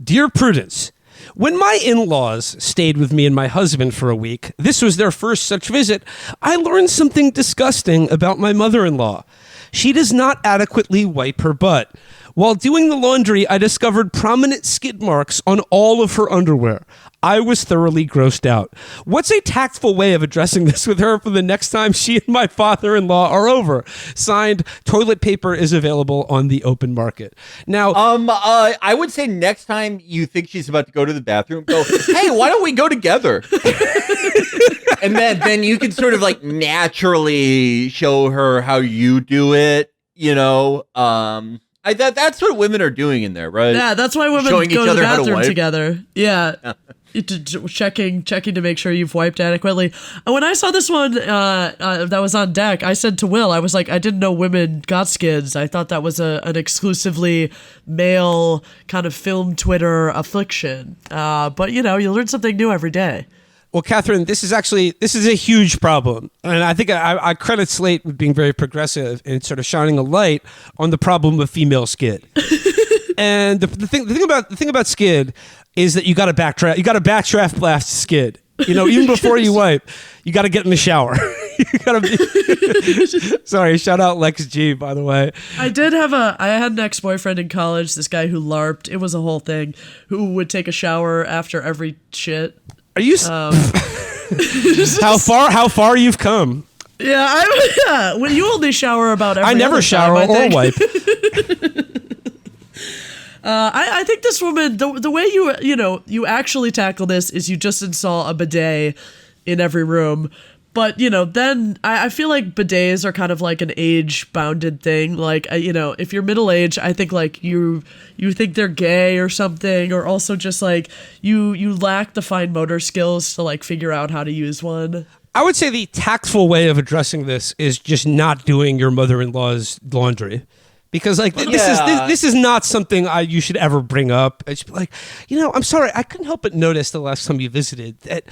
Dear Prudence, when my in-laws stayed with me and my husband for a week, this was their first such visit, I learned something disgusting about my mother-in-law. She does not adequately wipe her butt. While doing the laundry, I discovered prominent skid marks on all of her underwear. I was thoroughly grossed out. What's a tactful way of addressing this with her for the next time she and my father-in-law are over? Signed, toilet paper is available on the open market. Now, I would say next time you think she's about to go to the bathroom, go, hey, why don't we go together? And then you can sort of like naturally show her how you do it, you know? That's what women are doing in there, right? Yeah, that's why women Showing go each to the other how to bathroom wipe. together. Yeah. Checking to make sure you've wiped adequately. And when I saw this one that was on deck, I said to Will, I was like, I didn't know women got skids. I thought that was an exclusively male kind of film Twitter affliction. But, you know, you learn something new every day. well, Katherine, this is a huge problem. And I think I credit Slate with being very progressive and sort of shining a light on the problem of female skid. And the thing about skid is that you got to backtrack. You got to backdraft blast skid. You know, even before you wipe, you got to get in the shower. You gotta be. Sorry, shout out Lex G, by the way. I had an ex-boyfriend in college, this guy who LARPed, it was a whole thing, who would take a shower after every shit. Are you how far you've come? Yeah, when you only shower about every I never other shower time, I or think. wipe. I think this woman, the way you actually tackle this is you just install a bidet in every room. But, you know, then I feel like bidets are kind of like an age-bounded thing. Like, you know, if you're middle-aged, I think, like, you think they're gay or something, or also just, like, you lack the fine motor skills to, like, figure out how to use one. I would say the tactful way of addressing this is just not doing your mother-in-law's laundry. Because like this is not something you should ever bring up. It's like, you know, I'm sorry, I couldn't help but notice the last time you visited that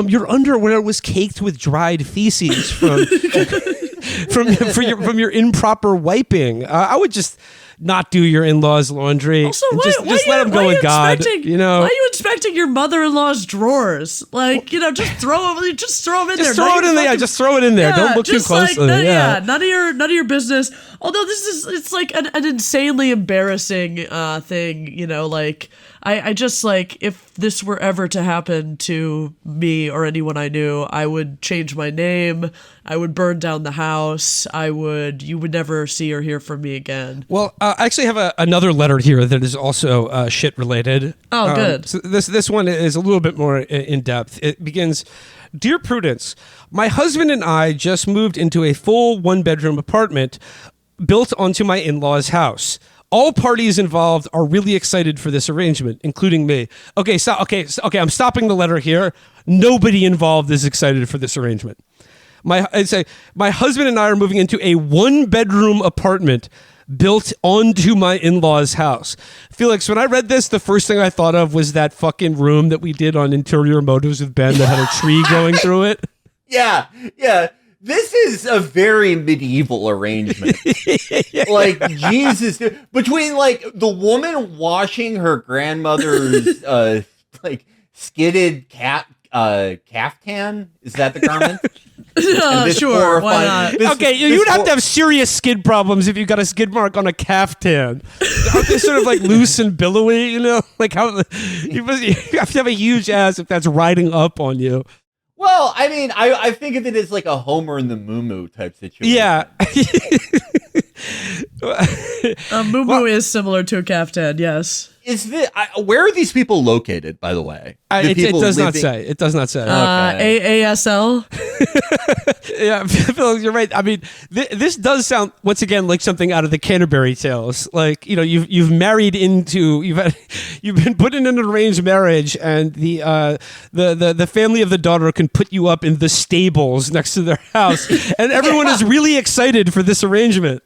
your underwear was caked with dried feces from your improper wiping. I would just not do your in-laws' laundry. Also, just let them go with God. You know, why are you inspecting your mother-in-law's drawers? Like, you know, just throw them in there. Just throw it in there. Yeah, don't look too closely. Like, none of your business. Although it's like an insanely embarrassing thing. You know, like I just like, if this were ever to happen to me or anyone I knew, I would change my name. I would burn down the house. You would never see or hear from me again. Well, I actually have another letter here that is also shit related. Oh, good. So this one is a little bit more in depth. It begins, Dear Prudence, my husband and I just moved into a full one-bedroom apartment built onto my in-laws' house. All parties involved are really excited for this arrangement, including me. Okay, I'm stopping the letter here. Nobody involved is excited for this arrangement. My husband and I are moving into a one-bedroom apartment built onto my in-laws' house. Felix, when I read this, the first thing I thought of was that fucking room that we did on Interior Motives with Ben that had a tree going through it. Yeah. This is a very medieval arrangement. Like, Jesus. Between, like, the woman washing her grandmother's, like, skidded caftan? Is that the garment? Sure, why not? Okay, you'd have to have serious skid problems if you got a skid mark on a caftan. Aren't they sort of like loose and billowy, you know? Like how you have to have a huge ass if that's riding up on you. Well, I mean, I think of it as like a Homer and the Moo type situation. Yeah. Moo is similar to a caftan, yes. Where are these people located, by the way? It does not say. It does not say. Okay. ASL? Yeah, Phil, you're right. I mean, this does sound once again like something out of the Canterbury Tales. Like, you know, you've been put in an arranged marriage, and the family of the daughter can put you up in the stables next to their house, and everyone is really excited for this arrangement.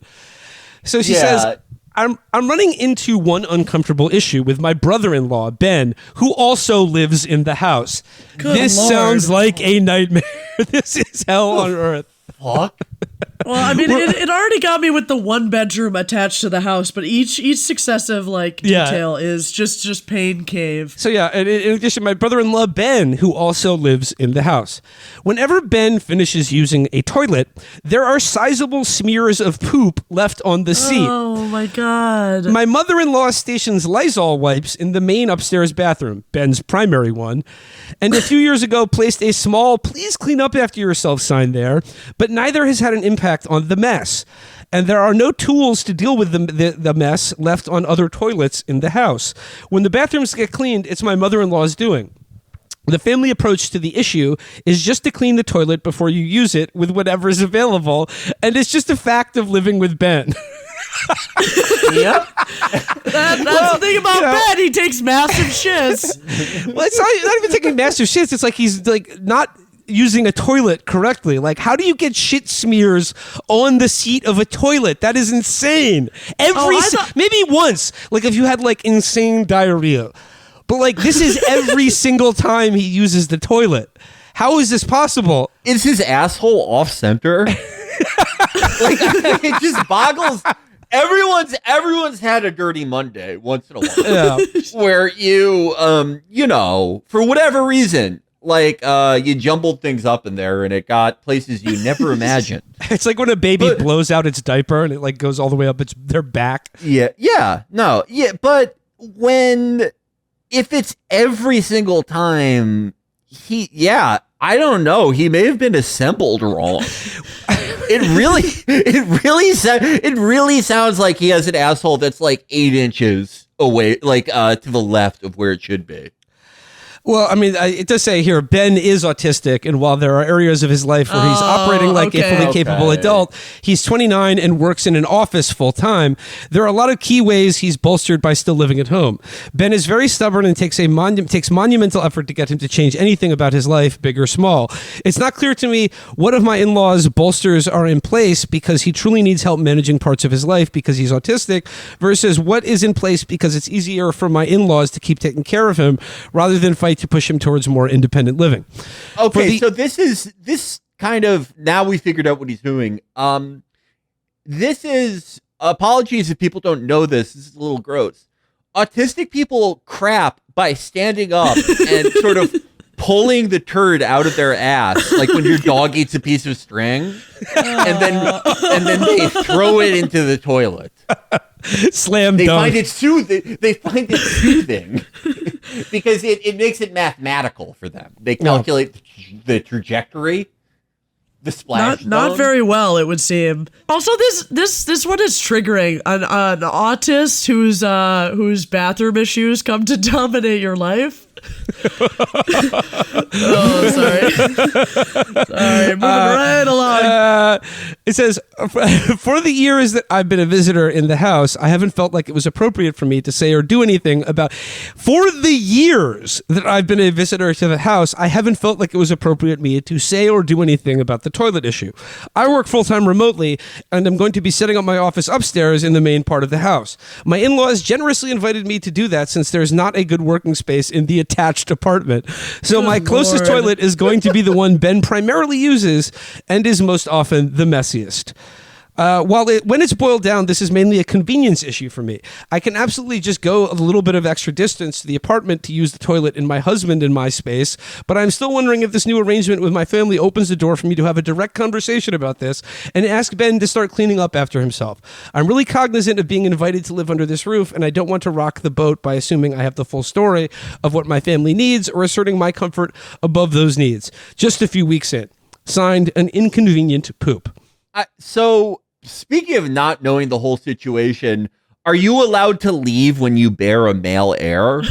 So she says, I'm running into one uncomfortable issue with my brother-in-law, Ben, who also lives in the house. Good this Lord. sounds like a nightmare. This is hell on earth. Fuck. Well, I mean, it already got me with the one bedroom attached to the house, but each successive like detail is just pain cave. So yeah, and in addition, my brother-in-law Ben, who also lives in the house. Whenever Ben finishes using a toilet, there are sizable smears of poop left on the seat. Oh my God. My mother-in-law stations Lysol wipes in the main upstairs bathroom, Ben's primary one, and a few years ago placed a small "please clean up after yourself" sign there, but neither has had an impact on the mess. And there are no tools to deal with the mess left on other toilets in the house. When the bathrooms get cleaned, it's my mother-in-law's doing. The family approach to the issue is just to clean the toilet before you use it with whatever is available, and it's just a fact of living with Ben. Yep. That's the thing about Ben. He takes massive shits. Well, it's not even taking massive shits. It's like he's like not using a toilet correctly. Like, how do you get shit smears on the seat of a toilet? That is insane. Maybe once, like if you had like insane diarrhea, but like this is every single time he uses the toilet. How is this possible? Is his asshole off center? Like, it just boggles. Everyone's had a dirty Monday once in a while, where you for whatever reason, like you jumbled things up in there and it got places you never imagined. It's like when a baby blows out its diaper and it like goes all the way up their back. But if it's every single time, I don't know. He may have been assembled wrong. It really sounds like he has an asshole that's like 8 inches away, like to the left of where it should be. Well, I mean, it does say here, Ben is autistic, and while there are areas of his life where he's operating like a fully capable adult, he's 29 and works in an office full-time. There are a lot of key ways he's bolstered by still living at home. Ben is very stubborn and takes monumental effort to get him to change anything about his life, big or small. It's not clear to me what of my in-laws' bolsters are in place because he truly needs help managing parts of his life because he's autistic, versus what is in place because it's easier for my in-laws to keep taking care of him rather than fight to push him towards more independent living. Okay, so this kind of, now we figured out what he's doing. This is, apologies if people don't know this is a little gross. Autistic people crap by standing up and sort of pulling the turd out of their ass, like when your dog eats a piece of string, and then they throw it into the toilet. Slam dunk. They find it soothing because it makes it mathematical for them. They calculate the trajectory, the splash. Not very well, it would seem. Also, this one is triggering. An autist whose bathroom issues come to dominate your life. Oh, sorry. Moving right along. It says, for the years that I've been a visitor in the house, I haven't felt like it was appropriate for me to say or do anything about. For the years that I've been a visitor to the house, I haven't felt like it was appropriate for me to say or do anything about the toilet issue. I work full-time remotely, and I'm going to be setting up my office upstairs in the main part of the house. My in-laws generously invited me to do that since there's not a good working space in the attached apartment. So my closest toilet is going to be the one Ben primarily uses and is most often the messiest. When it's boiled down, this is mainly a convenience issue for me. I can absolutely just go a little bit of extra distance to the apartment to use the toilet in my husband and my space, but I'm still wondering if this new arrangement with my family opens the door for me to have a direct conversation about this and ask Ben to start cleaning up after himself. I'm really cognizant of being invited to live under this roof, and I don't want to rock the boat by assuming I have the full story of what my family needs or asserting my comfort above those needs. Just a few weeks in. Signed, an inconvenient poop. Speaking of not knowing the whole situation, are you allowed to leave when you bear a male heir?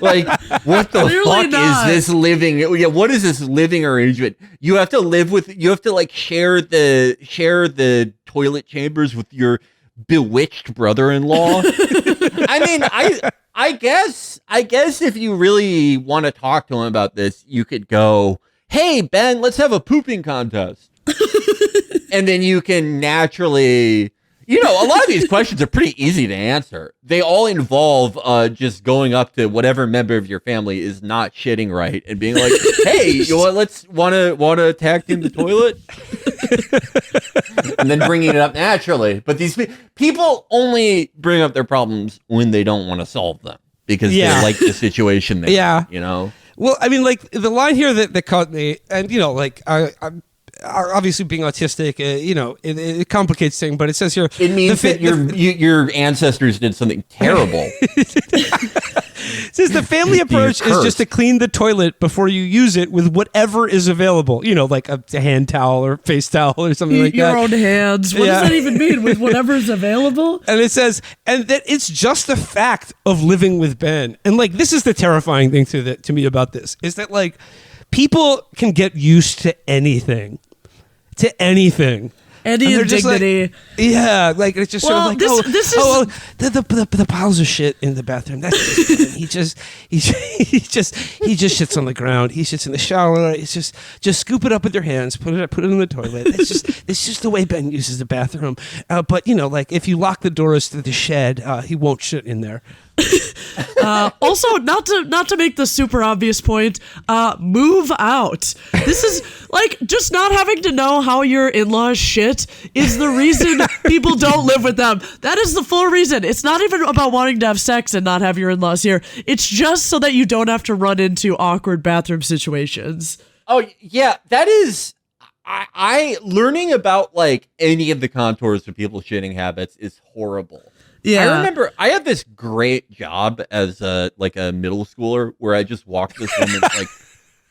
Like, what the Clearly fuck not. is this living? Yeah, what is this living arrangement? You have to like share the toilet chambers with your bewitched brother-in-law. I mean, I guess if you really want to talk to him about this, you could go, "Hey Ben, let's have a pooping contest." And then you can naturally, You know, a lot of these questions are pretty easy to answer. They all involve just going up to whatever member of your family is not shitting right and being like, "Hey, you want to tag team the toilet?" And then bringing it up naturally. But these people only bring up their problems when they don't want to solve them because they like the situation they're in, you know? Well, I mean, like, the line here that caught me, and, you know, like, I'm obviously being autistic, you know, it complicates things, but it says here... It means that your ancestors did something terrible. It says the family approach is just to clean the toilet before you use it with whatever is available. You know, like a hand towel or face towel or something like that. Your own hands. What does that even mean? With whatever's available? And it says, and that it's just the fact of living with Ben. And like, this is the terrifying thing to me about this, is that like, people can get used to anything. Any indignity. Like, like it's just sort of like, the piles of shit in the bathroom. That's just fine. he just shits on the ground. He shits in the shower. It's just scoop it up with your hands, put it in the toilet. It's just the way Ben uses the bathroom. But you know, like if you lock the doors to the shed, he won't shit in there. Also, not to make the super obvious point, move out. This is like just not having to know how your in-laws shit is the reason people don't live with them. That is the full reason. It's not even about wanting to have sex and not have your in-laws here. It's just so that you don't have to run into awkward bathroom situations. Oh yeah, that is. I learning about like any of the contours of people's shitting habits is horrible. Yeah. I remember I had this great job as a middle schooler where I just walked this woman's like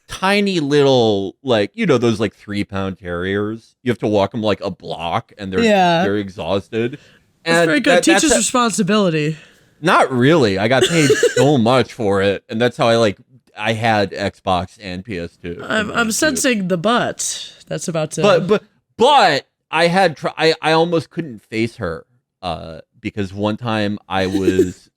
tiny little, like, you know, those like 3-pound terriers. You have to walk them like a block and they're exhausted. That's very good. Teacher's responsibility. Not really. I got paid so much for it. And that's how I had Xbox and PS2. I'm sensing the butt. That's about to. But I had, I almost couldn't face her. Because one time I was,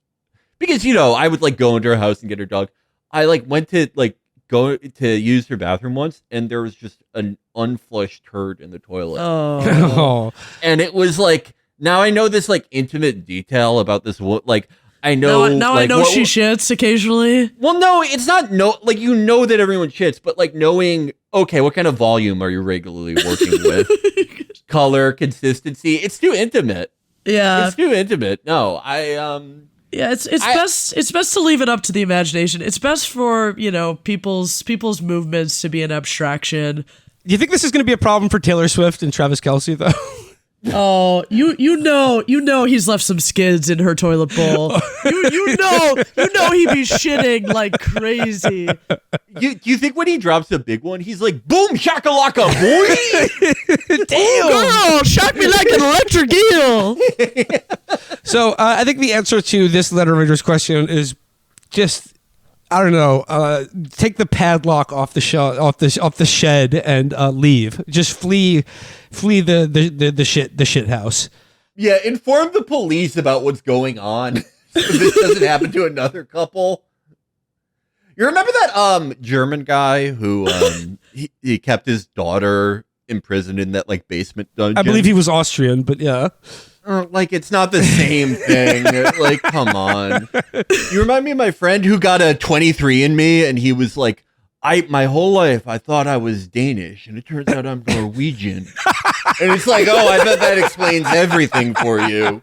because, you know, I would like go into her house and get her dog. I like went to like go to use her bathroom once and there was just an unflushed turd in the toilet. Oh. And it was like, now I know this like intimate detail about this. Like, I know. Now like, I know she shits occasionally. Well, no, it's not like, you know that everyone shits, but like knowing, okay, what kind of volume are you regularly working with? Color, consistency. It's too intimate. Yeah, it's too intimate. No, yeah, it's best to leave it up to the imagination. It's best for, you know, people's movements to be an abstraction. Do you think this is going to be a problem for Taylor Swift and Travis Kelce though? Oh, you know he's left some skids in her toilet bowl. you know he be shitting like crazy. You think when he drops a big one, he's like, boom, shakalaka, boy? Damn, girl, shock me like an electric eel. So I think the answer to this letter writer's question is just, I don't know, take the padlock off the shed and leave. Just flee the shit house. Yeah, inform the police about what's going on so this doesn't happen to another couple. You remember that German guy who he kept his daughter imprisoned in that like basement dungeon? I believe he was Austrian, but yeah. Like, it's not the same thing. Like, come on. You remind me of my friend who got a 23andMe and he was like, my whole life I thought I was Danish and it turns out I'm Norwegian. And it's like, oh, I bet that explains everything for you.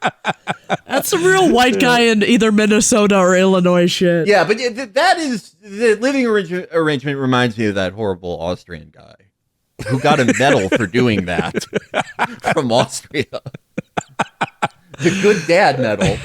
That's a real white guy in either Minnesota or Illinois shit. Yeah, but that is, the living arrangement reminds me of that horrible Austrian guy who got a medal for doing that from Austria. The good dad medal.